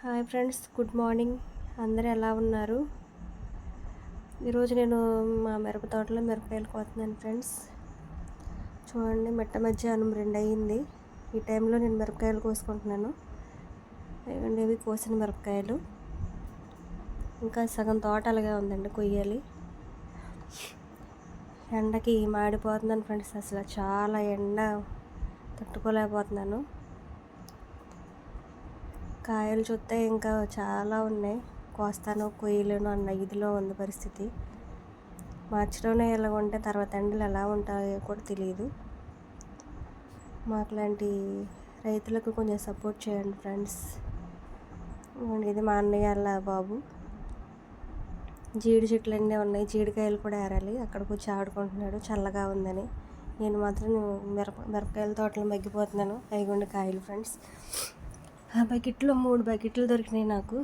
Hi friends, good morning. అందరూ ఎలా ఉన్నారు? ఈరోజు నేను మా మిరప తోటలో మిరపకాయలు కోతున్నాను ఫ్రెండ్స్. చూడండి, మిట్ట మధ్యాహ్నం 2 అయ్యింది. ఈ టైంలో నేను మిరపకాయలు కోసుకుంటున్నాను. ఇవ్వండి, ఇవి కోసిన మిరపకాయలు. ఇంకా సగం తోట అలాగే ఉందండి, కొయ్యాలి. ఎండకి మాడిపోతున్నాను ఫ్రెండ్స్. అసలు చాలా ఎండ, తట్టుకోలేకపోతున్నాను. కాయలు చూస్తే ఇంకా చాలా ఉన్నాయి, కోస్తాను కొయ్యలేను అన్న ఇదిలో ఉంది పరిస్థితి. మార్చిలోనే ఇలా ఉంటే తర్వాత ఎండలు ఎలా ఉంటాయో కూడా తెలియదు. మాకులాంటి రైతులకు కొంచెం సపోర్ట్ చేయండి ఫ్రెండ్స్. ఇది మా అన్నయ్య వాళ్ళ బాబు. జీడి చెట్లు అన్నీ ఉన్నాయి, జీడికాయలు కూడా ఏరాలి. అక్కడికి వచ్చి ఆడుకుంటున్నాడు చల్లగా ఉందని. నేను మాత్రం మిరపకాయల తోటలో మగ్గిపోతున్నాను. అయిగొండి కాయలు ఫ్రెండ్స్. ఆ బకెట్లో 3 బకెట్లు దొరికినాయి నాకు.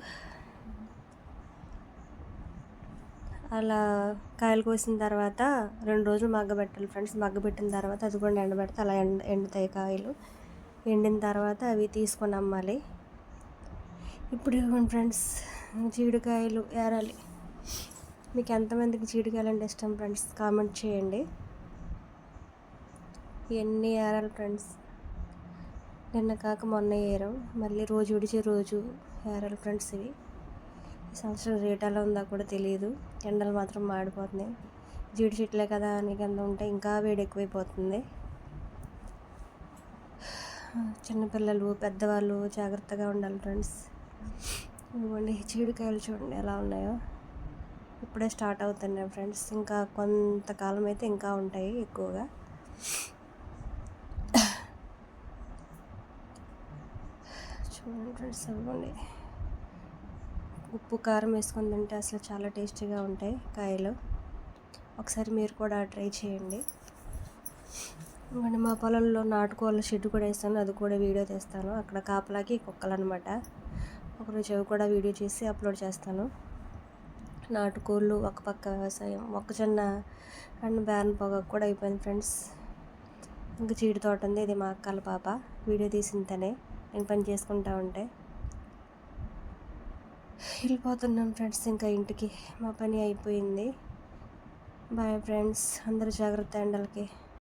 అలా కాయలు కోసిన తర్వాత 2 రోజులు మగ్గబెట్టాలి ఫ్రెండ్స్. మగ్గబెట్టిన తర్వాత అది కూడా ఎండబెడితే అలా ఎండుతాయి కాయలు. ఎండిన తర్వాత అవి తీసుకొని అమ్మాలి. ఇప్పుడు ఇవ్వండి ఫ్రెండ్స్, జీడికాయలు ఏరాలి. మీకు ఎంతమందికి జీడికాయలు అంటే ఇష్టం ఫ్రెండ్స్? కామెంట్ చేయండి. ఎన్ని ఏరాలి ఫ్రెండ్స్? నిన్న కాక మొన్న ఏరాం, మళ్ళీ రోజు విడిచి రోజు ఏరాలి ఫ్రెండ్స్. ఇవి ఈ సంవత్సరం రేట్ ఎలా ఉందో కూడా తెలియదు. ఎండలు మాత్రం మాడిపోతున్నాయి. జీడి చెట్లే కదా అని కింద ఉంటే ఇంకా వేడి ఎక్కువైపోతుంది. చిన్నపిల్లలు, పెద్దవాళ్ళు జాగ్రత్తగా ఉండాలి ఫ్రెండ్స్. ఇవ్వండి జీడికాయలు, చూడండి ఎలా ఉన్నాయో. ఇప్పుడే స్టార్ట్ అవుతున్నాయి ఫ్రెండ్స్. ఇంకా కొంతకాలం అయితే ఇంకా ఉంటాయి ఎక్కువగా. చూడండి ఫ్రెండ్స్, ఇవ్వండి. ఉప్పు కారం వేసుకొని తింటే అసలు చాలా టేస్టీగా ఉంటాయి కాయలు. ఒకసారి మీరు కూడా ట్రై చేయండి. ఇవ్వండి, మా పొలంలో నాటుకోళ్ళ షెడ్ కూడా వేస్తాను, అది కూడా వీడియో తీస్తాను. అక్కడ కాపలాకి కుక్కలు అనమాట. ఒకరోజు అవి కూడా వీడియో చేసి అప్లోడ్ చేస్తాను. నాటుకోళ్ళు, ఒక పక్క వ్యవసాయం, మొక్కజొన్న అండ్ బ్యాన్ పొగ కూడా అయిపోయింది ఫ్రెండ్స్. ఇంకా చీడి తోట ఉంది. ఇది మా అక్కల పాప వీడియో తీసింతనే, నేను పని చేసుకుంటా ఉంటే. వెళ్ళిపోతున్నాం ఫ్రెండ్స్ ఇంకా ఇంటికి. మా పని అయిపోయింది. బాయ్ ఫ్రెండ్స్, అందరూ జాగ్రత్త ఎండలకి.